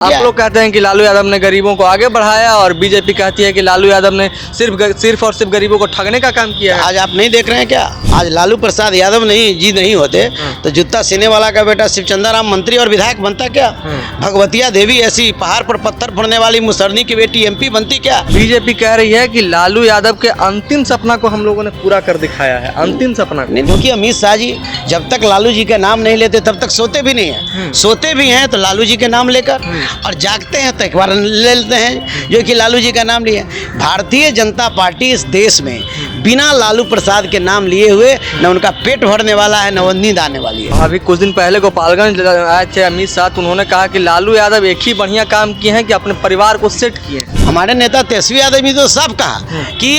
आप लोग कहते हैं कि लालू यादव ने गरीबों को आगे बढ़ाया और बीजेपी कहती है कि लालू यादव ने सिर्फ और सिर्फ गरीबों को ठगने का काम किया है। आज आप नहीं देख रहे हैं क्या? आज लालू प्रसाद यादव नहीं होते तो जूता सीने वाला का बेटा शिवचंद्र राम मंत्री और विधायक बनता क्या? भगवतिया देवी ऐसी पहाड़ पर पत्थर फोड़ने वाली मुसरनी की बेटी एमपी बनती क्या? बीजेपी कह रही है कि लालू यादव के अंतिम सपना को हम लोगों ने पूरा कर दिखाया है। अंतिम सपना नहीं, क्योंकि अमित शाह जी जब तक लालू जी का नाम नहीं लेते तब तक सोते भी नहीं है। सोते भी हैं तो लालू जी के नाम लेकर, और जागते हैं तो एक बार ले लेते हैं जो कि लालू जी का नाम लिए। भारतीय जनता पार्टी इस देश में बिना लालू प्रसाद के नाम लिए हुए न उनका पेट भरने वाला है न वो नींद आने वाली है। अभी कुछ दिन पहले गोपालगंज आए थे अमित शाह, तो उन्होंने कहा कि लालू यादव एक ही बढ़िया काम किए हैं कि अपने परिवार को सेट किए। हमारे नेता तेजस्वी यादव भी तो सब कहा कि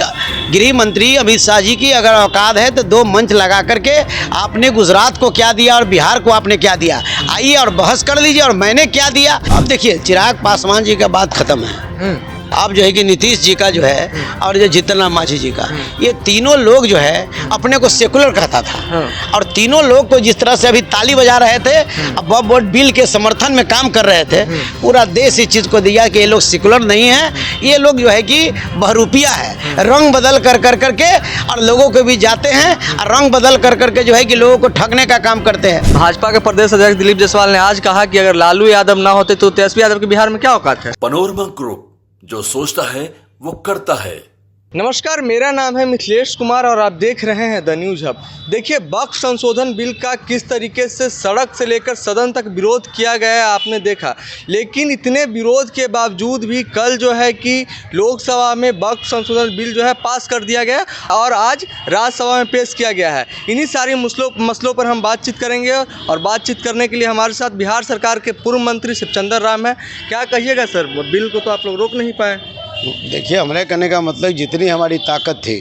गृह मंत्री अमित शाह जी की अगर औकात है तो दो मंच लगा करके आपने गुजरात को क्या दिया और बिहार को आपने क्या दिया, आइए और बहस कर लीजिए और मैंने क्या दिया। अब देखिए चिराग पासवान जी का बात खत्म है, अब जो है कि नीतीश जी का जो है और जो जीतनराम मांझी जी का, ये तीनों लोग जो है अपने को सेकुलर कहता था, और तीनों लोग को जिस तरह से अभी ताली बजा रहे थे, अब वोट बिल के समर्थन में काम कर रहे थे, पूरा देश इस चीज़ को दिया कि ये लोग सेकुलर नहीं है, ये लोग जो है कि बहरूपिया है, रंग बदल कर करके और लोगों को भी जाते हैं और रंग बदल कर करके जो है कि लोगों को ठगने का काम करते हैं। भाजपा के प्रदेश अध्यक्ष दिलीप जायसवाल ने आज कहा कि अगर लालू यादव ना होते तो तेजस्वी यादव के बिहार में क्या औकात है। पनोरमा ग्रुप, जो सोचता है वो करता है। नमस्कार, मेरा नाम है मिथिलेश कुमार और आप देख रहे हैं द न्यूज हब। देखिए, वक्फ संशोधन बिल का किस तरीके से सड़क से लेकर सदन तक विरोध किया गया है आपने देखा, लेकिन इतने विरोध के बावजूद भी कल जो है कि लोकसभा में वक्फ संशोधन बिल जो है पास कर दिया गया और आज राज्यसभा में पेश किया गया है। इन्हीं सारी मसलों पर हम बातचीत करेंगे और बातचीत करने के लिए हमारे साथ बिहार सरकार के पूर्व मंत्री शिवचंद्र राम है। क्या कहिएगा सर, बिल को तो आप लोग रोक नहीं पाए। देखिए, हमारे कहने का मतलब जितनी हमारी ताकत थी,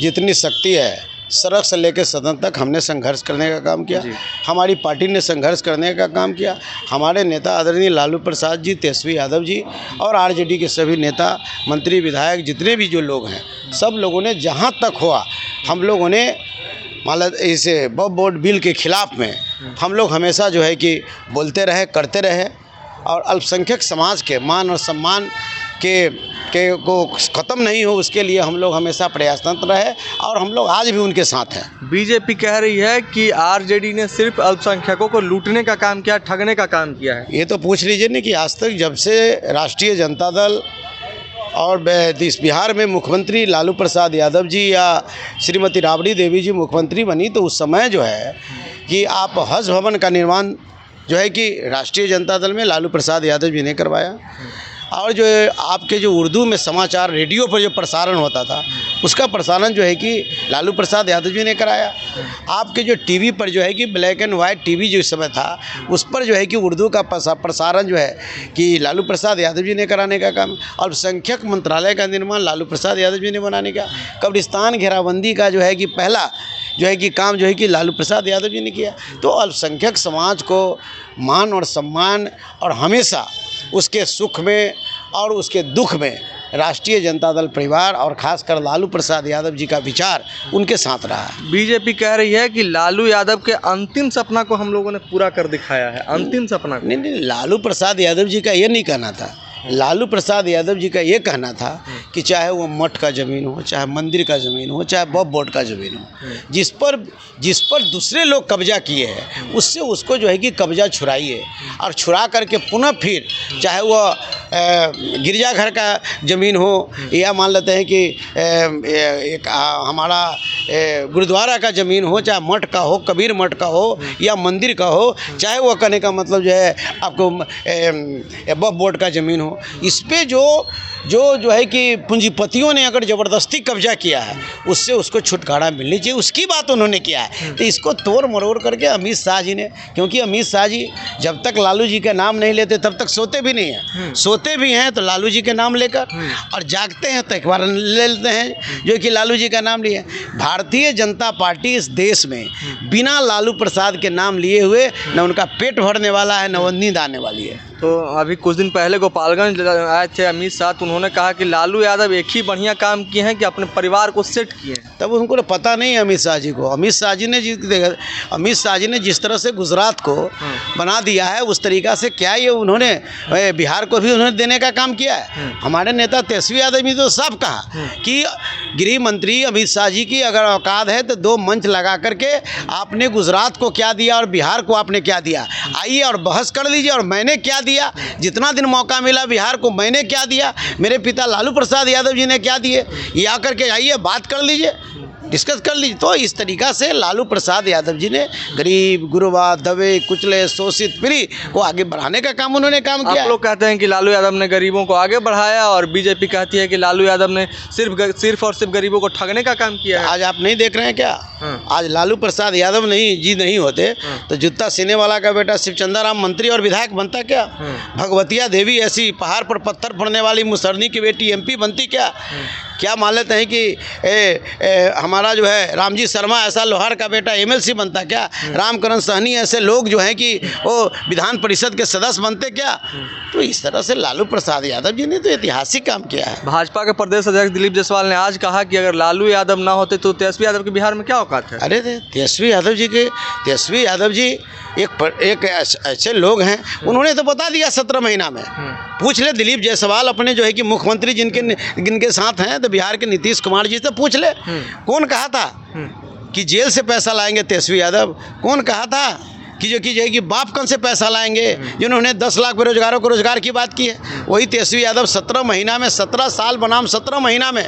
जितनी शक्ति है, सड़क से लेकर सदन तक हमने संघर्ष करने का काम किया, हमारी पार्टी ने संघर्ष करने का काम किया। हमारे नेता आदरणीय लालू प्रसाद जी, तेजस्वी यादव जी और आरजेडी के सभी नेता, मंत्री, विधायक, जितने भी जो लोग हैं, सब लोगों ने जहाँ तक हुआ हम लोगों ने मतलब इस वक्फ बिल के खिलाफ़ में हम लोग हमेशा जो है कि बोलते रहे, करते रहे, और अल्पसंख्यक समाज के मान और सम्मान के को ख़त्म नहीं हो उसके लिए हम लोग हमेशा प्रयासरत रहे और हम लोग आज भी उनके साथ हैं। बीजेपी कह रही है कि आरजेडी ने सिर्फ अल्पसंख्यकों को लूटने का काम किया, ठगने का काम किया है। ये तो पूछ लीजिए ना कि आज तक जब से राष्ट्रीय जनता दल और इस बिहार में मुख्यमंत्री लालू प्रसाद यादव जी या श्रीमती राबड़ी देवी जी मुख्यमंत्री बनी, तो उस समय जो है कि आप हज भवन का निर्माण जो है कि राष्ट्रीय जनता दल में लालू प्रसाद यादव जी ने करवाया, और जो आपके जो उर्दू में समाचार रेडियो पर जो प्रसारण होता था उसका प्रसारण जो है कि लालू प्रसाद यादव जी ने कराया। आपके जो टीवी पर जो है कि ब्लैक एंड वाइट टीवी जो इस समय था उस पर जो है कि उर्दू का प्रसारण जो है कि लालू प्रसाद यादव जी ने कराने का काम, अल्पसंख्यक मंत्रालय का निर्माण लालू प्रसाद यादव जी ने बनाने का, कब्रिस्तान घेराबंदी का जो है कि पहला जो है कि काम जो है कि लालू प्रसाद यादव जी ने किया। तो अल्पसंख्यक समाज को मान और सम्मान और हमेशा उसके सुख में और उसके दुख में राष्ट्रीय जनता दल परिवार और खासकर लालू प्रसाद यादव जी का विचार उनके साथ रहा है। बीजेपी कह रही है कि लालू यादव के अंतिम सपना को हम लोगों ने पूरा कर दिखाया है। अंतिम सपना नहीं, लालू प्रसाद यादव जी का ये नहीं कहना था। लालू प्रसाद यादव जी का ये कहना था कि चाहे वो मठ का ज़मीन हो, चाहे मंदिर का ज़मीन हो, चाहे वक्फ बोर्ड का ज़मीन हो, जिस पर दूसरे लोग कब्जा किए हैं उससे उसको जो है कि कब्जा छुड़ाइए, और छुड़ा करके पुनः फिर चाहे वो गिरजाघर का ज़मीन हो या मान लेते हैं कि एक हमारा गुरुद्वारा का ज़मीन हो, चाहे मठ का हो, कबीर मठ का हो या मंदिर का हो, चाहे वो कहने का मतलब जो है आपको वक्फ बोर्ड का ज़मीन हो, इस पे जो है कि पूंजीपतियों ने अगर ज़बरदस्ती कब्जा किया है उससे उसको छुटकारा मिलनी चाहिए, उसकी बात उन्होंने किया है। तो इसको तोड़ मरोड़ करके अमित शाह जी ने, क्योंकि अमित शाह जी जब तक लालू जी का नाम नहीं लेते तब तक सोते भी नहीं हैं, सोते भी हैं तो लालू जी के नाम लेकर, और जागते हैं तो एक बार ले लेते हैं जो कि लालू जी का नाम लिए। भारतीय जनता पार्टी इस देश में बिना लालू प्रसाद के नाम लिए हुए न उनका पेट भरने वाला है न वो नींद आने वाली है। तो अभी कुछ दिन पहले गोपालगंज आए थे अमित शाह, तो उन्होंने कहा कि लालू यादव एक ही बढ़िया काम किए हैं कि अपने परिवार को सेट किए हैं। तब उनको तो पता नहीं है अमित शाह जी को। अमित शाह जी ने जिस तरह से गुजरात को बना दिया है, उस तरीक़ा से क्या ये उन्होंने बिहार को भी उन्होंने देने का काम किया है। हमारे नेता तेजस्वी यादव ने तो साफ कहा कि गृह मंत्री अमित शाह जी की अगर औकात है तो 2 मंच लगा करके आपने गुजरात को क्या दिया और बिहार को आपने क्या दिया, आइए और बहस कर लीजिए। और मैंने क्या दिया, जितना दिन मौका मिला बिहार को मैंने क्या दिया, मेरे पिता लालू प्रसाद यादव जी ने क्या दिए, ये आकर के आइए बात कर लीजिए, डिस्कस कर लीजिए। तो इस तरीक़ा से लालू प्रसाद यादव जी ने गरीब गुरबा दबे कुचले शोषित पीढ़ी को आगे बढ़ाने का काम उन्होंने काम किया। आप लोग कहते हैं कि लालू यादव ने गरीबों को आगे बढ़ाया और बीजेपी कहती है कि लालू यादव ने सिर्फ और सिर्फ गरीबों को ठगने का काम किया है। आज आप नहीं देख रहे हैं क्या? आज लालू प्रसाद यादव नहीं होते तो जूता सीने वाला का बेटा शिवचंद्र राम मंत्री और विधायक बनता क्या? भगवतिया देवी ऐसी पहाड़ पर पत्थर फोड़ने वाली मुसरनी की बेटी MP बनती क्या मान लेते हैं कि हमारा जो है रामजी शर्मा ऐसा लोहार का बेटा MLC बनता क्या? रामकरण सहनी ऐसे लोग जो हैं कि वो विधान परिषद के सदस्य बनते क्या? तो इस तरह से लालू प्रसाद यादव जी ने तो ऐतिहासिक काम किया है। भाजपा के प्रदेश अध्यक्ष दिलीप जायसवाल ने आज कहा कि अगर लालू यादव ना होते तो तेजस्वी यादव के बिहार में क्या औकात है। अरे तेजस्वी यादव जी एक ऐसे लोग हैं, उन्होंने तो बता दिया 17 महीना में। पूछ ले दिलीप जायसवाल अपने जो है कि मुख्यमंत्री जिनके साथ हैं तो बिहार के नीतीश कुमार जी से पूछ ले, कौन कहा था कि जेल से पैसा लाएंगे तेजस्वी यादव? कौन कहा था कि बाप कौन से पैसा लाएंगे? जिन्होंने 10 लाख बेरोजगारों को रोजगार की बात की है, वही तेजस्वी यादव 17 महीना में, 17 साल बनाम 17 महीना में,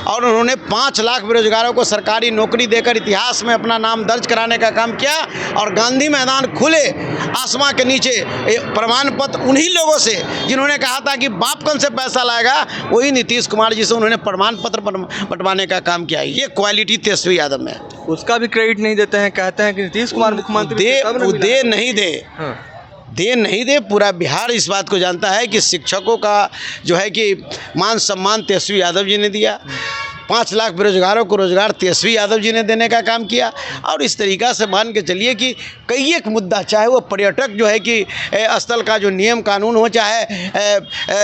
और उन्होंने 5 लाख बेरोजगारों को सरकारी नौकरी देकर इतिहास में अपना नाम दर्ज कराने का काम किया। और गांधी मैदान खुले आसमां के नीचे प्रमाण पत्र उन्हीं लोगों से जिन्होंने कहा था कि बाप कौन से पैसा लाएगा, वही नीतीश कुमार जी से उन्होंने प्रमाण पत्र बंटवाने का काम किया। ये क्वालिटी तेजस्वी यादव में। उसका भी क्रेडिट नहीं देते हैं, कहते हैं कि नीतीश कुमार मुख्यमंत्री दे नहीं दे। पूरा बिहार इस बात को जानता है कि शिक्षकों का जो है कि मान सम्मान तेजस्वी यादव जी ने दिया। 5 लाख बेरोजगारों को रोजगार तेजस्वी यादव जी ने देने का काम किया। और इस तरीक़ा से मान के चलिए कि कई एक मुद्दा, चाहे वो पर्यटक जो है कि स्थल का जो नियम कानून हो, चाहे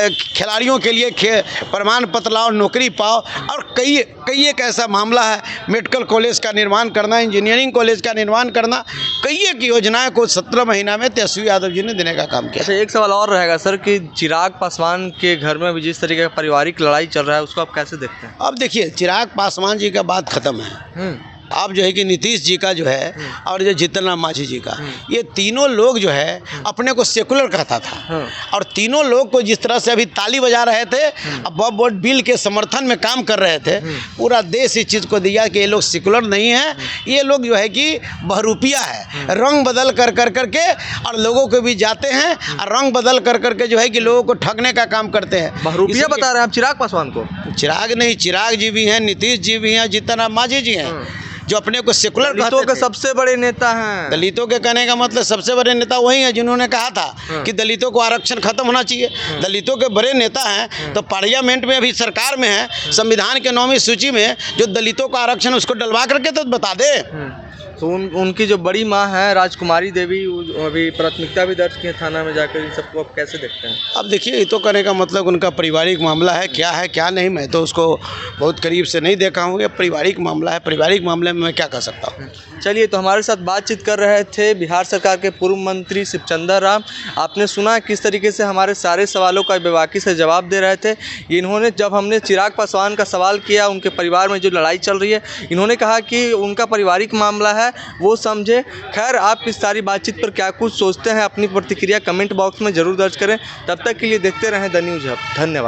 खिलाड़ियों के लिए प्रमाण पत्र लाओ, नौकरी पाओ, और कई एक ऐसा मामला है, मेडिकल कॉलेज का निर्माण करना, इंजीनियरिंग कॉलेज का निर्माण करना, कई एक योजनाएं को 17 महीना में तेजस्वी यादव जी ने देने का काम किया। अच्छा, एक सवाल और रहेगा सर कि चिराग पासवान के घर में भी जिस तरीके का पारिवारिक लड़ाई चल रहा है, उसको आप कैसे देखते हैं? अब देखिए, चिराग पासवान जी का बात खत्म है। अब जो है कि नीतीश जी का जो है और जो जीतन राम मांझी जी का, ये तीनों लोग जो है अपने को सेकुलर कहता था। और तीनों लोग को जिस तरह से अभी ताली बजा रहे थे, अब वक्फ बोर्ड बिल के समर्थन में काम कर रहे थे, पूरा देश इस चीज़ को दिया कि ये लोग सेकुलर नहीं है, ये लोग जो है कि बहरूपिया है, रंग बदल कर करके और लोगों को भी जाते हैं और रंग बदल कर करके जो है कि लोगों को ठगने का काम करते हैं। बहरूपिया बता रहे हैं आप चिराग पासवान को? चिराग नहीं, चिराग जी भी हैं, नीतीश जी भी हैं, जीतन राम मांझी जी हैं, जो अपने को सेकुलर दलितों के सबसे बड़े नेता हैं। दलितों के कहने का मतलब सबसे बड़े नेता वही हैं जिन्होंने कहा था कि दलितों को आरक्षण खत्म होना चाहिए। दलितों के बड़े नेता हैं तो पार्लियामेंट में अभी सरकार में है, संविधान के 9वीं सूची में जो दलितों का आरक्षण उसको डलवा करके तो बता दे। तो उनकी जो बड़ी माँ है राजकुमारी देवी, अभी प्राथमिकता भी दर्ज की है थाना में जाकर, इन सबको आप कैसे देखते हैं? अब देखिए, ये तो करने का मतलब उनका पारिवारिक मामला है क्या नहीं, मैं तो उसको बहुत करीब से नहीं देखा हूँ। ये पारिवारिक मामला है, पारिवारिक मामले में मैं क्या कर सकता हूँ। चलिए, तो हमारे साथ बातचीत कर रहे थे बिहार सरकार के पूर्व मंत्री शिवचंद्र राम। आपने सुना किस तरीके से हमारे सारे सवालों का बेबाकी से जवाब दे रहे थे। इन्होंने, जब हमने चिराग पासवान का सवाल किया, उनके परिवार में जो लड़ाई चल रही है, इन्होंने कहा कि उनका पारिवारिक मामला है, वो समझे। खैर, आप इस सारी बातचीत पर क्या कुछ सोचते हैं, अपनी प्रतिक्रिया कमेंट बॉक्स में ज़रूर दर्ज करें। तब तक के लिए देखते रहें द न्यूज़ हब। धन्यवाद।